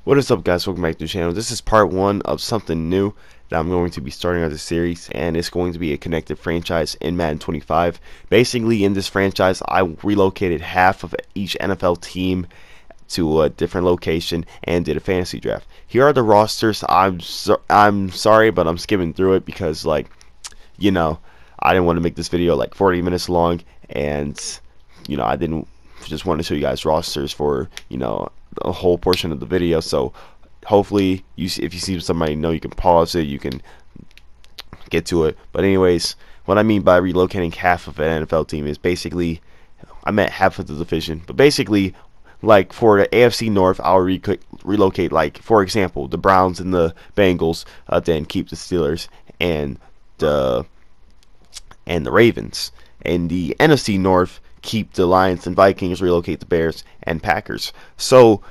What is up, guys? Welcome back to the channel. This is part 1 of something new that I'm going to be starting on the series, and it's going to be a connected franchise in Madden 25. Basically, in this franchise, I relocated half of each NFL team to a different location and did a fantasy draft. Here are the rosters. I'm sorry, but I'm skimming through it because, I didn't want to make this video like 40 minutes long, and I didn't just want to show you guys rosters for a whole portion of the video. So hopefully if you see somebody you can pause it, you can get to it. But anyways, what I mean by relocating half of an NFL team is basically, I meant half of the division, but basically, like for the AFC North, I'll relocate, like for example, the Browns and the Bengals, then keep the Steelers and the Ravens. And the NFC North, keep the Lions and Vikings, relocate the Bears and Packers. So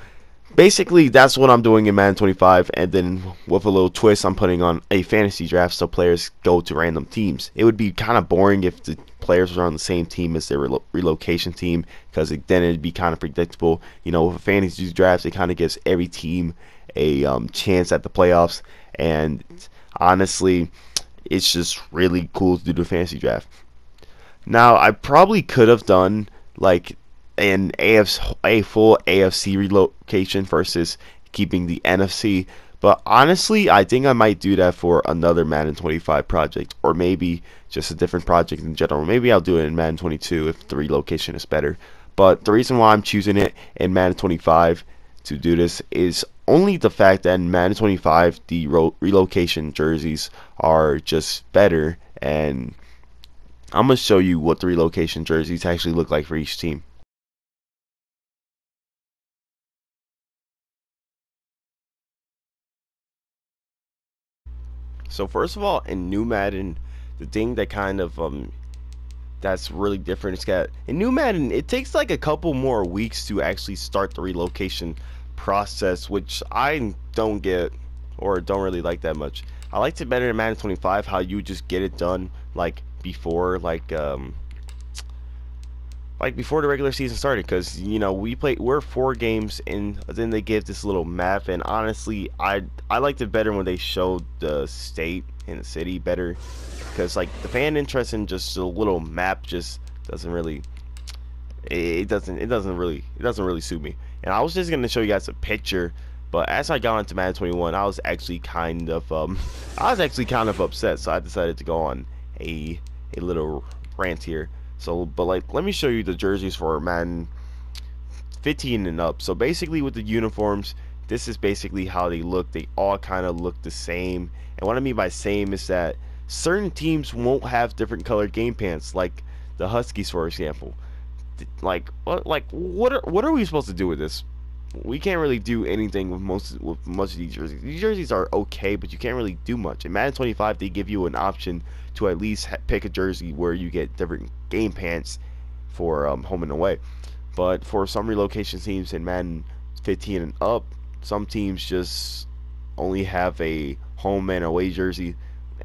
basically that's what I'm doing in Madden 25, and then with a little twist, I'm putting on a fantasy draft so players go to random teams. It would be kind of boring if the players were on the same team as their relocation team, because then it'd be kind of predictable. With a fantasy draft, it kind of gives every team a chance at the playoffs, and honestly, it's just really cool to do the fantasy draft. Now, I probably could have done like a full AFC relocation versus keeping the NFC, but honestly, I think I might do that for another Madden 25 project, or maybe just a different project in general. Maybe I'll do it in Madden 22 if the relocation is better. But the reason why I'm choosing it in Madden 25 to do this is only the fact that in Madden 25 the relocation jerseys are just better, and I'm going to show you what the relocation jerseys actually look like for each team. So first of all, in new Madden, the thing that kind of that's really different is that in new Madden, it takes like a couple more weeks to actually start the relocation process, which I don't get or don't really like that much. I liked it better in Madden 25, how you just get it done before before the regular season started, because we're 4 games in, then they give this little map, and honestly I liked it better when they showed the state and the city better, because the fan interest in just a little map just doesn't really really suit me. And I was just gonna show you guys a picture, but as I got into Madden 21, I was actually kind of upset, so I decided to go on a little rant here. So, but let me show you the jerseys for Madden 15 and up. So basically with the uniforms, this is basically how they look. They all kind of look the same. And what I mean by same is that certain teams won't have different colored game pants, like the Huskies, for example. What are we supposed to do with this? We can't really do anything with much of these jerseys. These jerseys are okay, but you can't really do much. In Madden 25, they give you an option to at least pick a jersey where you get different game pants for home and away. But for some relocation teams in Madden 15 and up, some teams just only have a home and away jersey,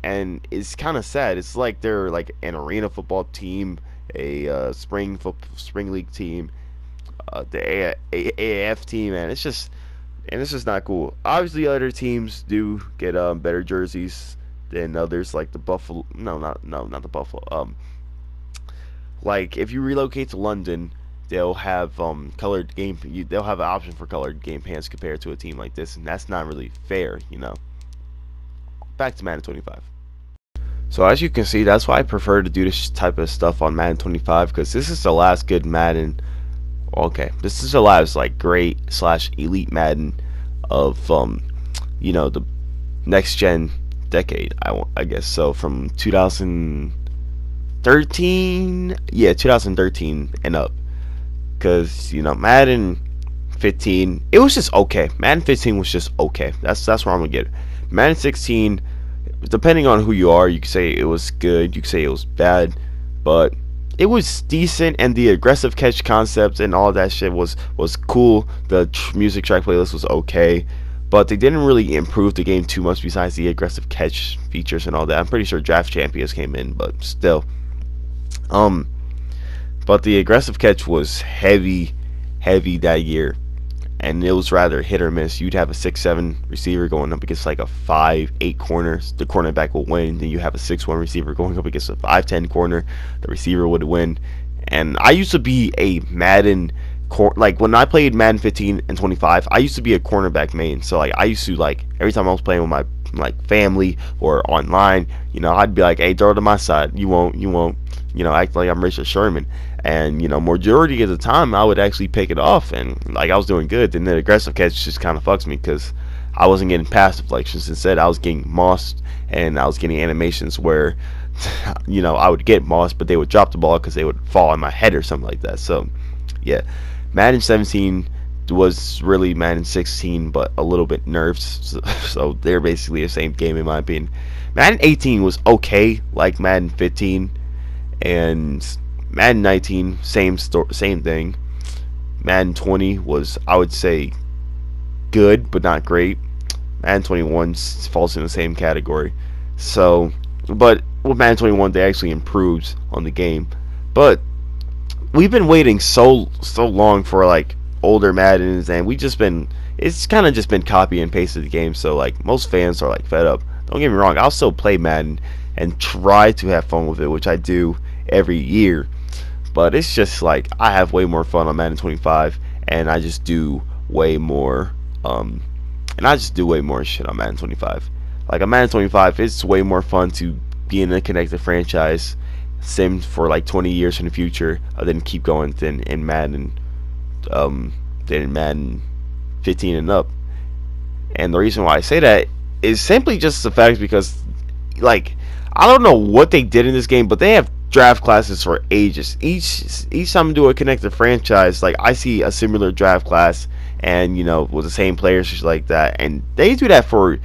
and it's kind of sad. It's like they're like an arena football team, a spring league team, the AAF team, and it's just not cool. Obviously, other teams do get better jerseys than others, like the Buffalo. Not the Buffalo. Like if you relocate to London, they'll have colored game. They'll have an option for colored game pants compared to a team like this, and that's not really fair, Back to Madden 25. So as you can see, that's why I prefer to do this type of stuff on Madden 25, because this is the last good Madden. Okay, this is the last great / elite Madden of the next gen decade, I guess. So from 2013, yeah, 2013 and up, because Madden 15, it was just okay. Madden 15 was just okay. That's where I'm gonna get it. Madden 16, depending on who you are, you could say it was good, you could say it was bad, but it was decent, and the aggressive catch concept and all that shit was cool. The music track playlist was okay, but they didn't really improve the game too much besides the aggressive catch features and all that. I'm pretty sure draft champions came in, but still, but the aggressive catch was heavy that year, and it was rather hit or miss. You'd have a 6'7" receiver going up against like a 5'8" corner. The cornerback will win. Then you have a 6'1" receiver going up against a 5'10" corner. The receiver would win. And I used to be a Madden like when I played Madden 15 and 25, I used to be a cornerback main. So like I used to, like, every time I was playing with my like family or online, you know, I'd be like, hey, throw it to my side. You won't, you know, act like I'm Richard Sherman. And, you know, majority of the time I would actually pick it off, and like I was doing good. Then the aggressive catch just kind of fucks me because I wasn't getting pass deflections. Instead, I was getting mossed, and I was getting animations where, you know, I would get mossed, but they would drop the ball because they would fall on my head or something like that. So, yeah, Madden 17 was really Madden 16, but a little bit nerfed. So they're basically the same game in my opinion. Madden 18 was okay, like Madden 15, and Madden 19 same thing. Madden 20 was, I would say, good but not great. Madden 21 falls in the same category. So, but with Madden 21, they actually improved on the game. But we've been waiting so long for like older Maddens, and it's kind of just been copy and paste of the game. So like most fans are like fed up. Don't get me wrong, I'll still play Madden and try to have fun with it, which I do every year. But it's just like I have way more fun on Madden 25, and I just do way more shit on Madden 25. Like on Madden 25, it's way more fun to be in a connected franchise sim for like 20 years in the future, than keep going than in Madden 15 and up. And the reason why I say that is simply just the fact because, like, I don't know what they did in this game, but they have draft classes for ages. Each time I do a connected franchise, like I see a similar draft class, and you know, with the same players, just like that. And they do that for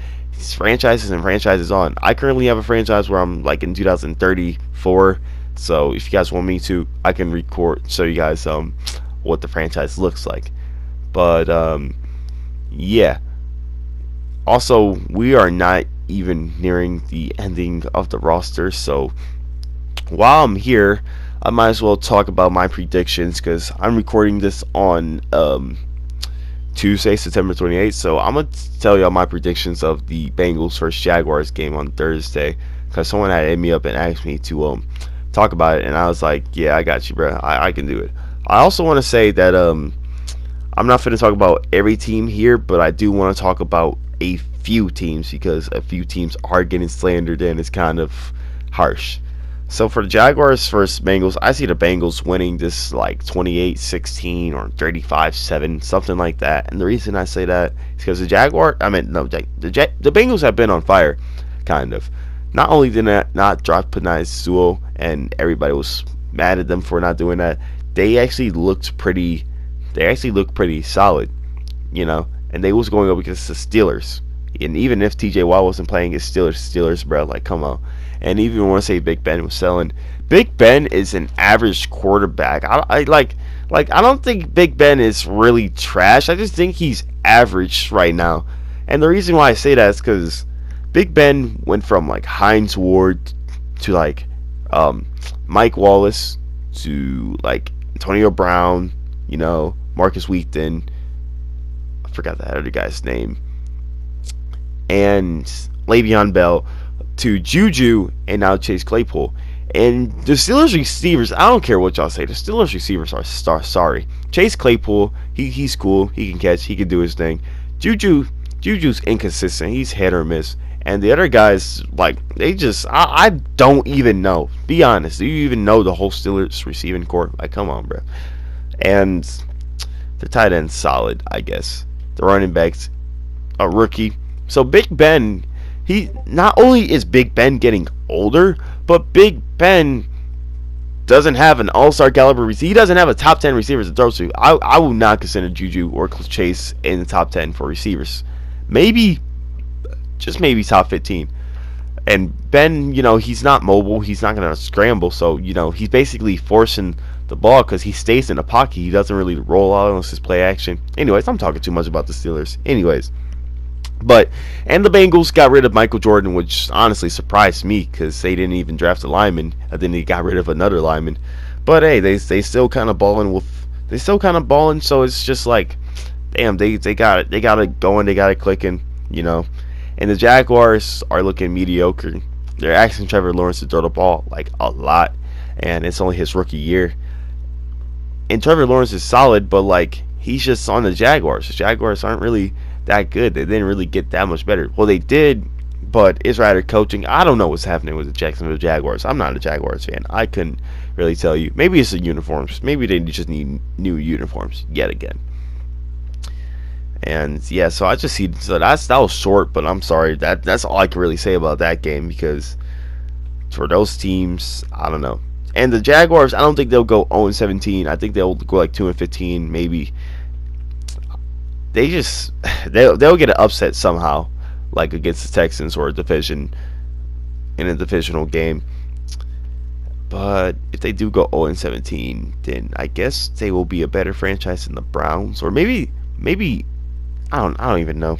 franchises and franchises on. I currently have a franchise where I'm like in 2034. So if you guys want me to, I can show you guys what the franchise looks like. But yeah. Also, we are not even nearing the ending of the roster, so while I'm here, I might as well talk about my predictions, because I'm recording this on Tuesday, September 28th. So I'm gonna tell y'all my predictions of the Bengals versus Jaguars game on Thursday, because someone had hit me up and asked me to talk about it, and I was like, yeah, I got you, bro. I can do it. I also want to say that I'm not going to talk about every team here, but I do want to talk about a few teams, because a few teams are getting slandered and it's kind of harsh. So for the Jaguars versus Bengals, I see the Bengals winning this like 28-16 or 35-7, something like that. And the reason I say that is because the Bengals have been on fire, kind of. Not only did they not drop Penei Sewell, and everybody was mad at them for not doing that, they actually looked pretty solid, you know. And they was going up against the Steelers. And even if TJ Watt wasn't playing his Steelers, bro, like, come on. And even want to say Big Ben was selling. Big Ben is an average quarterback. I don't think Big Ben is really trash. I just think he's average right now. And the reason why I say that is because Big Ben went from like Hines Ward to like Mike Wallace to like Antonio Brown, you know, Marcus Wheaton. I forgot that other guy's name. And Le'Veon Bell to Juju, and now Chase Claypool. And the Steelers receivers, I don't care what y'all say, the Steelers receivers are sorry. Chase Claypool, he's cool, he can catch, he can do his thing. Juju's inconsistent, he's hit or miss. And the other guys, like, they just, I don't even know. Be honest, do you even know the whole Steelers receiving core? Like, come on, bro. And the tight end's solid, I guess. The running backs, a rookie. So Big Ben, he not only is Big Ben getting older, but Big Ben doesn't have an all-star caliber receiver. He doesn't have a top 10 receivers to throw to. I will not consider Juju or Chase in the top 10 for receivers. Maybe, just maybe top 15. And Ben, you know, he's not mobile. He's not going to scramble. So, you know, he's basically forcing the ball because he stays in the pocket. He doesn't really roll out unless it's play action. Anyways, I'm talking too much about the Steelers. Anyways. And the Bengals got rid of Michael Jordan, which honestly surprised me because they didn't even draft a lineman, and then they got rid of another lineman. But hey, they still kind of balling. So it's just like damn, they got it. They got it going. They got it clicking. You know, and the Jaguars are looking mediocre. They're asking Trevor Lawrence to throw the ball like a lot, and it's only his rookie year. And Trevor Lawrence is solid, but like he's just on the Jaguars. The Jaguars aren't really that good. They didn't really get that much better. Well, they did, but it's rather coaching. I don't know what's happening with the Jacksonville Jaguars. I'm not a Jaguars fan. I couldn't really tell you. Maybe it's the uniforms. Maybe they just need new uniforms yet again. And yeah, so I just see that was short, but I'm sorry. That's all I can really say about that game, because for those teams, I don't know. And the Jaguars, I don't think they'll go 0-17. I think they'll go like 2-15, maybe. They'll get an upset somehow, like against the Texans or in a divisional game. But if they do go 0-17, then I guess they will be a better franchise than the Browns, or maybe I don't even know.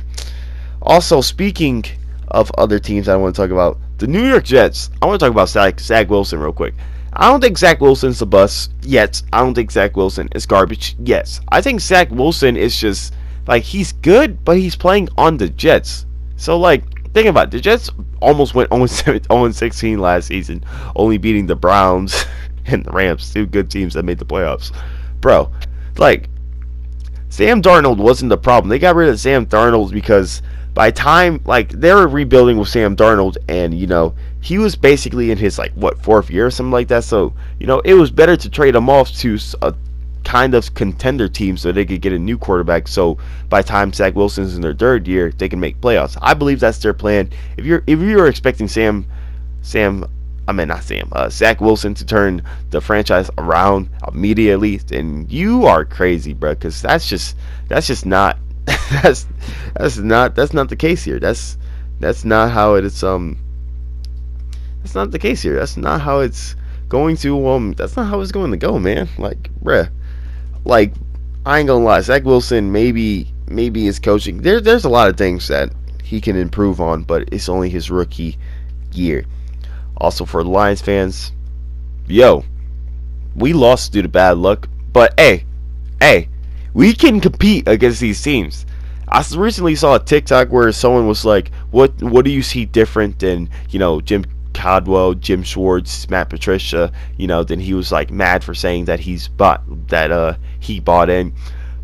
Also, speaking of other teams I want to talk about, the New York Jets. I want to talk about Zach Wilson real quick. I don't think Zach Wilson's a bust yet. I don't think Zach Wilson is garbage yet. I think Zach Wilson is just, like, he's good, but he's playing on the Jets. So, like, think about it. The Jets almost went 0-16 last season, only beating the Browns and the Rams, two good teams that made the playoffs. Bro, like, Sam Darnold wasn't the problem. They got rid of Sam Darnold because by time, like, they were rebuilding with Sam Darnold, and, you know, he was basically in his, like, what, 4th year or something like that. So, you know, it was better to trade him off to a kind of contender team so they could get a new quarterback. So by the time Zach Wilson's in their 3rd year, they can make playoffs. I believe that's their plan. If you're expecting Zach Wilson to turn the franchise around immediately, then you are crazy, bro. Because that's just not that's not the case here. That's not how it's that's not the case here. That's not how it's going to that's not how it's going to go, man. Like, bruh. Like, I ain't gonna lie, Zach Wilson maybe his coaching. There's a lot of things that he can improve on, but it's only his rookie year. Also, for the Lions fans, yo, we lost due to bad luck, but hey, we can compete against these teams. I recently saw a TikTok where someone was like, what do you see different than, you know, Jim Caldwell, Jim Schwartz, Matt Patricia? You know, then he was like mad for saying that he bought in.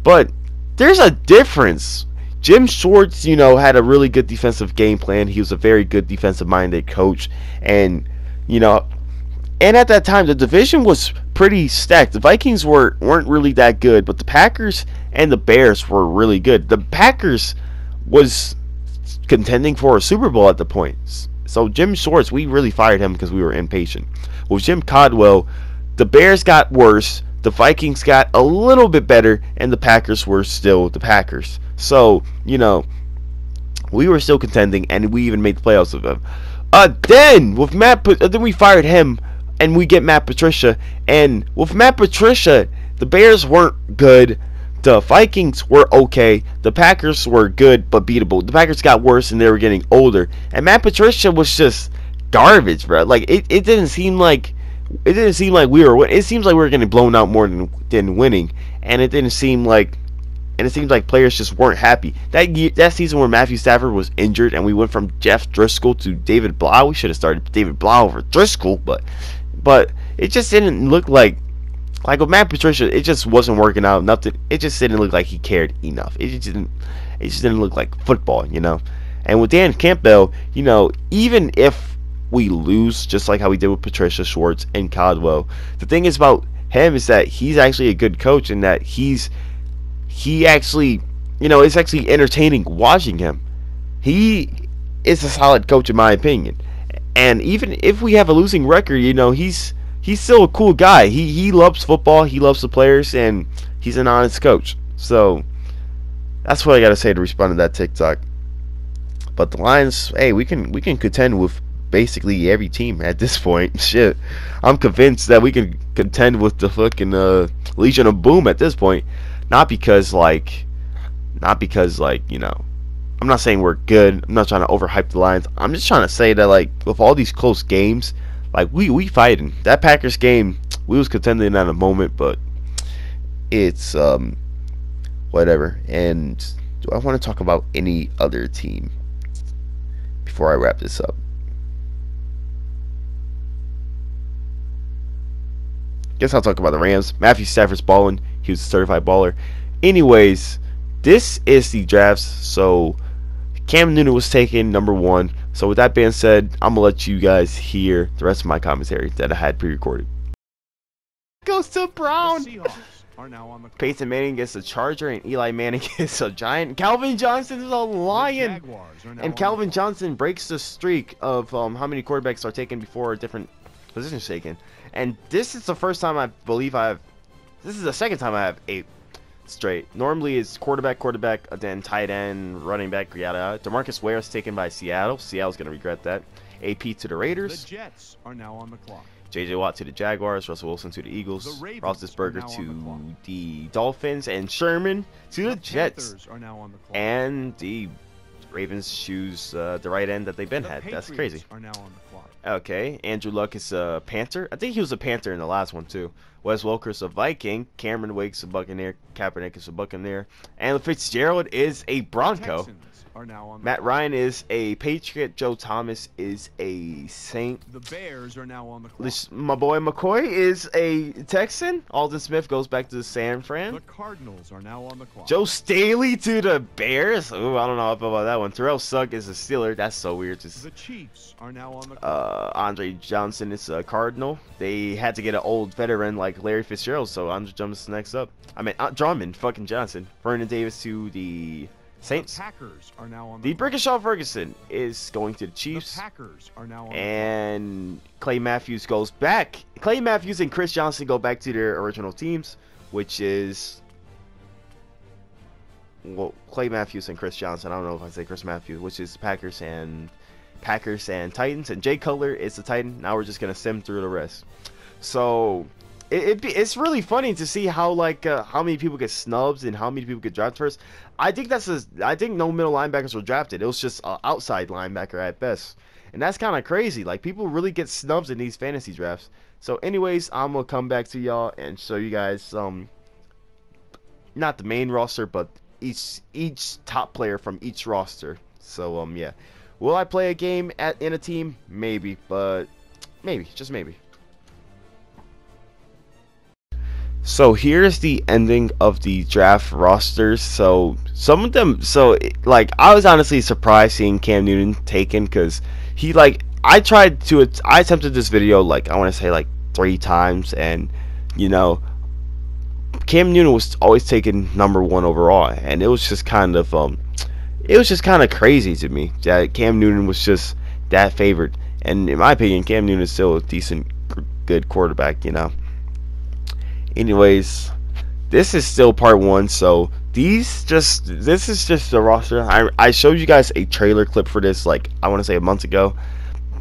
But there's a difference. Jim Schwartz, you know, had a really good defensive game plan. He was a very good defensive-minded coach, and, you know, and at that time the division was pretty stacked. The Vikings weren't really that good, but the Packers and the Bears were really good. The Packers was contending for a Super Bowl at the point. So Jim Schwartz, we really fired him because we were impatient. With Jim Caldwell, the Bears got worse, the Vikings got a little bit better, and the Packers were still the Packers. So, you know, we were still contending, and we even made the playoffs with them. Then we fired him, and we get Matt Patricia. And with Matt Patricia, the Bears weren't good. The Vikings were okay. The Packers were good but beatable. The Packers got worse, and they were getting older. And Matt Patricia was just garbage, bro. Like, it didn't seem like we were winning. It seems like we were getting blown out more than winning, and it seems like players just weren't happy. That season where Matthew Stafford was injured and we went from Jeff Driscoll to David Blau. We should have started David Blau over Driscoll, but it just didn't look like with Matt Patricia, it just wasn't working out. Nothing. It just didn't look like he cared enough. It just didn't look like football, you know. And with Dan Campbell, you know, even if we lose, just like how we did with Patricia, Schwartz, and Caldwell, the thing is about him is that he's actually a good coach, and that he actually, you know, it's actually entertaining watching him. He is a solid coach in my opinion. And even if we have a losing record, you know, he's still a cool guy. He loves football, he loves the players, and he's an honest coach. So that's what I gotta say to respond to that TikTok. But the Lions, hey, we can contend with basically every team at this point. Shit, I'm convinced that we can contend with the fucking Legion of Boom at this point. Not because like, you know, I'm not saying we're good. I'm not trying to overhype the Lions. I'm just trying to say that, like, with all these close games, like, we fighting. That Packers game, we was contending at a moment, but it's whatever. And do I want to talk about any other team before I wrap this up? Guess I'll talk about the Rams. Matthew Stafford's balling. He was a certified baller. Anyways, this is the drafts. So Cam Newton was taken #1. So with that being said, I'm gonna let you guys hear the rest of my commentary that I had pre-recorded. Goes to Brown. Peyton Manning gets a Charger, and Eli Manning gets a Giant. Calvin Johnson is a Lion, and Calvin Johnson breaks the streak of how many quarterbacks are taken before different positions taken. And this is the first time I believe I have. This is the second time I have 8 straight. Normally it's quarterback, then tight end, running back, yada. DeMarcus Ware is taken by Seattle. Seattle's gonna regret that. AP to the Raiders. The Jets are now on the clock. JJ Watt to the Jaguars, Russell Wilson to the Eagles, Roethlisberger to the Dolphins, and Sherman to the Jets. And the Ravens choose the right end that they've been had. That's crazy. Okay, Andrew Luck is a Panther. I think he was a Panther in the last one too. Wes Welker's a Viking. Cameron Wake's a Buccaneer. Kaepernick is a Buccaneer. And Fitzgerald is a Bronco. Matt Ryan is a Patriot. Joe Thomas is a Saint. The Bears are now on the clock. My boy McCoy is a Texan. Alden Smith goes back to the San Fran. The Cardinals are now on the clock. Joe Staley to the Bears. Ooh, I don't know about that one. Terrell Sugg is a Steeler. That's so weird. The Chiefs are now on the clock. Andre Johnson is a Cardinal. They had to get an old veteran like Larry Fitzgerald, so Andre Johnson's next up. I mean, Drummond, fucking Johnson. Vernon Davis to the Saints. The Packers are now on the Brickashaw Ferguson is going to the Chiefs. The Packers are now on and Clay Matthews goes back. Clay Matthews and Chris Johnson go back to their original teams, which is Clay Matthews and Chris Johnson. I don't know if I say Chris Matthews, which is Packers and Titans. And Jay Cutler is the Titan. Now we're just gonna sim through the rest. So it's really funny to see how how many people get snubs and how many people get drafted first. I think no middle linebackers were drafted. It was just an outside linebacker at best, and that's kind of crazy. Like, people really get snubs in these fantasy drafts. So anyways, I'm gonna come back to y'all and show you guys not the main roster, but each top player from each roster. So yeah, will I play a game in a team? Maybe, but maybe, just maybe. So here's the ending of the draft rosters. So some of them, I was honestly surprised seeing Cam Newton taken, because he I attempted this video I want to say 3 times, and Cam Newton was always taken #1 overall, and it was just kind of crazy to me that Cam Newton was just that favored. And in my opinion, Cam Newton is still a decent, good quarterback, Anyways, this is still part 1, so this is just the roster. I showed you guys a trailer clip for this I want to say a month ago.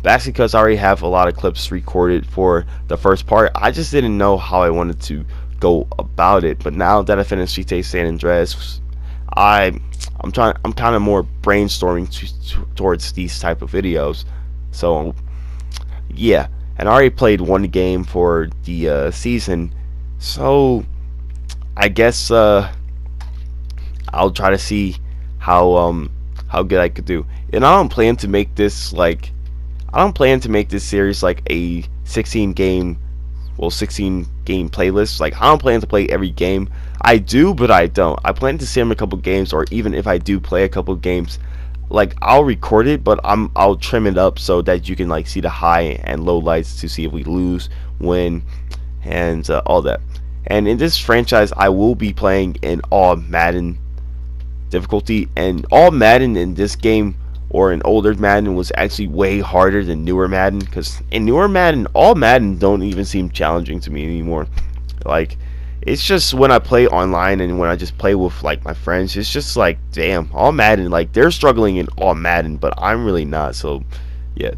That's because I already have a lot of clips recorded for the first part. I just didn't know how I wanted to go about it, but now that I finished GTA San Andreas, I'm kind of more brainstorming towards these type of videos. So yeah, and I already played 1 game for the season. So I guess I'll try to see how good I could do. And I don't plan to make this series a 16 game playlist. I don't plan to play every game. I do, but I don't. I plan to sim a couple games, or even if I do play a couple games, I'll record it, but I'll trim it up so that you can see the high and low lights to see if we lose, win, and all that. And in this franchise, I will be playing in all Madden difficulty, and all Madden in this game, or in older Madden, was actually way harder than newer Madden, because in newer Madden, all Madden don't even seem challenging to me anymore. It's just when I play online and when I just play with my friends, it's just damn, all Madden, they're struggling in all Madden, but I'm really not. So yeah,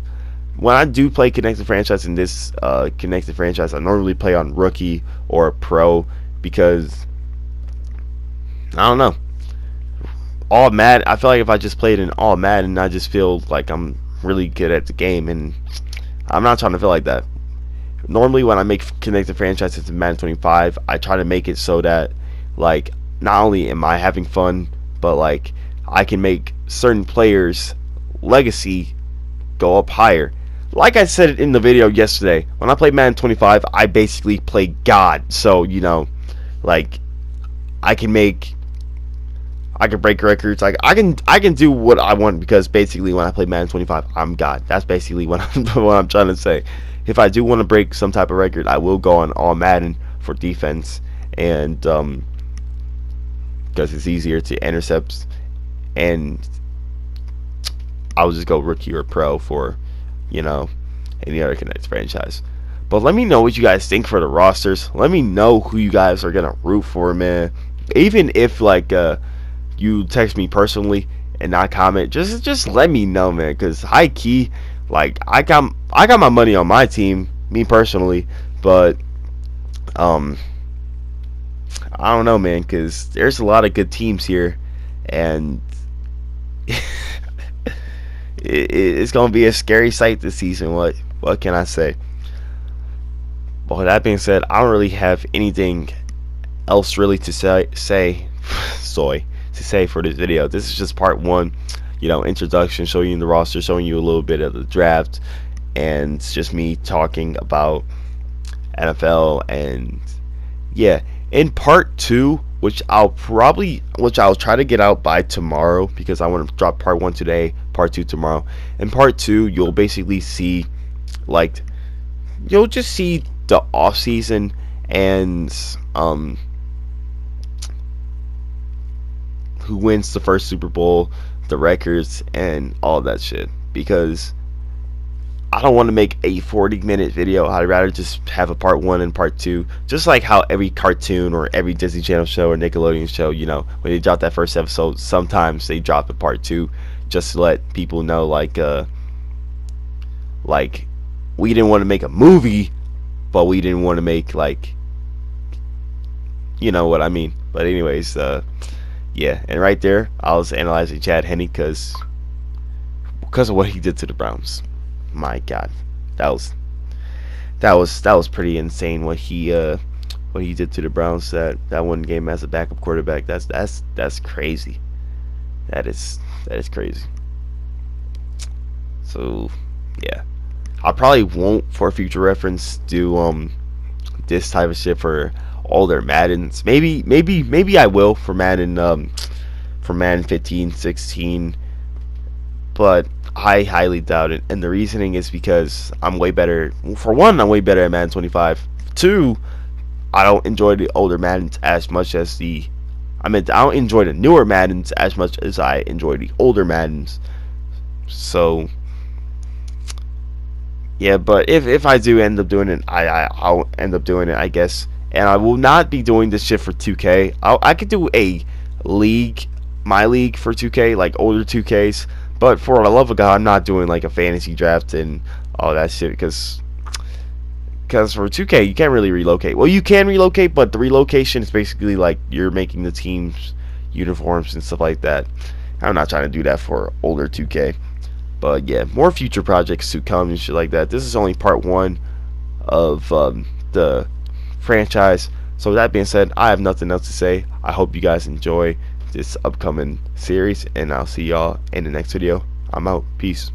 when I do play Connected Franchise in this Connected Franchise, I normally play on Rookie or Pro, because I don't know, all Madden, I feel if I just played in all Madden, I just feel I'm really good at the game, and I'm not trying to feel like that. Normally when I make Connected Franchises in Madden 25, I try to make it so that not only am I having fun, but like I can make certain players' legacy go up higher. Like I said in the video yesterday, when I played Madden 25, I basically play God. So, you know, like I can break records. Like I can do what I want, because basically when I play Madden 25, I'm God. That's basically what I'm trying to say. If I do want to break some type of record, I will go on all Madden for defense, and because it's easier to intercept, and I'll just go rookie or pro for, you know, any other Connect franchise. But let me know what you guys think for the rosters. Let me know who you guys are gonna root for, man. Even if like you text me personally and not comment, just let me know, man. Because high key, like I got my money on my team, me personally, but I don't know, man, because there's a lot of good teams here, and it's gonna be a scary sight this season. What can I say? But with that being said, I don't really have anything else really to say for this video. This is just part one, you know, introduction, showing you the roster, showing you a little bit of the draft, and it's just me talking about NFL. And yeah, in part two, which I'll try to get out by tomorrow, because I want to drop part one today, part two tomorrow. In part two, you'll basically see, like, you'll just see the off season and who wins the first Super Bowl, the records, and all that shit. Because I don't want to make a 40-minute video. I'd rather just have a part one and part two, just like how every cartoon or every Disney Channel show or Nickelodeon show, you know, when they drop that first episode, sometimes they drop a part two, just to let people know, like we didn't want to make a movie, but we didn't want to make, like, you know what I mean. But anyways, yeah, and right there I was analyzing Chad Henne because of what he did to the Browns. My God, that was pretty insane what he did to the Browns. That one game as a backup quarterback. That's crazy. That is crazy. So yeah, I probably won't, for future reference, do this type of shit for all their Maddens. Maybe I will for Madden 15, 16, but I highly doubt it. And the reasoning is because I'm way better. For one, I'm way better at Madden 25. Two, I don't enjoy the older Maddens as much as I don't enjoy the newer Maddens as much as I enjoy the older Maddens. So yeah, but if I do end up doing it, I'll end up doing it, I guess. And I will not be doing this shit for 2K. I could do a league, my league for 2K, like older 2Ks. But for the love of God, I'm not doing like a fantasy draft and all that shit, because for 2K you can't really relocate. Well, you can relocate, but the relocation is basically like you're making the team's uniforms and stuff like that. I'm not trying to do that for older 2K. But yeah, more future projects to come and shit like that. This is only part one of the franchise. So with that being said, I have nothing else to say. I hope you guys enjoy this upcoming series, and I'll see y'all in the next video. I'm out. Peace.